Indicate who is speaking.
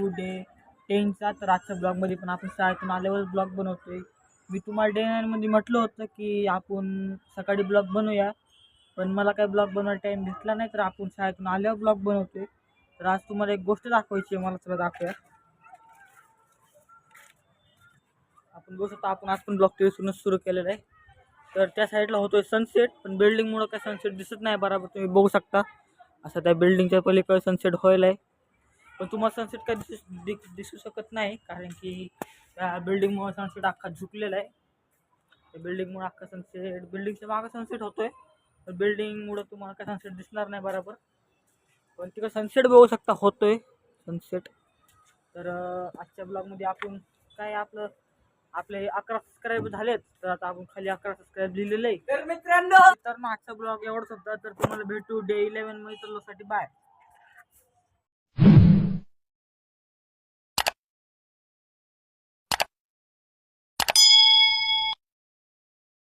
Speaker 1: To day 10चा. तर आजच्या ब्लॉगमध्ये पण आपण शाळेतून आल्यावर ब्लॉग बनवतोय. मी तुम्हाला डे 9मध्ये म्हटलं होतं की आपण सकाळी ब्लॉग बनवूया, पण मला काही ब्लॉग बनवायला टाईम भेटला नाही, तर आपण शाळेतून आल्यावर ब्लॉग बनवतोय. तर आज तुम्हाला एक गोष्ट दाखवायची आहे, मला तुला दाखवूया. आपण बघू शकतो आपण आज पण ब्लॉग तेवीसूनच सुरू केलेला आहे. तर त्या साईडला होतोय सनसेट, पण बिल्डिंगमुळं काय सनसेट दिसत नाही बरोबर. तुम्ही बघू शकता असं त्या बिल्डिंगच्या पलीकडे सनसेट व्हायला आहे. पण तुम्हाला सनसेट काय दिसू शकत नाही, कारण की त्या बिल्डिंगमुळे सनसेट अख्खा झुकलेला आहे. त्या बिल्डिंगमुळे अख्खा सनसेट, बिल्डिंगच्या मागं सनसेट होतोय, तर बिल्डिंगमुळं तुम्हाला काय सनसेट दिसणार नाही बरोबर. पण तिकडे सनसेट बघू शकता होतोय सनसेट. तर आजच्या ब्लॉगमध्ये आपण काय आपले 11 सबस्क्राईब झालेत, तर आता आपण खाली 11 सबस्क्राईब लिहिलेले आहे. तर मित्रांनो आजचा ब्लॉग एवढाच होता. तर तुम्हाला भेटू डे 11 मध्ये. तर बाय.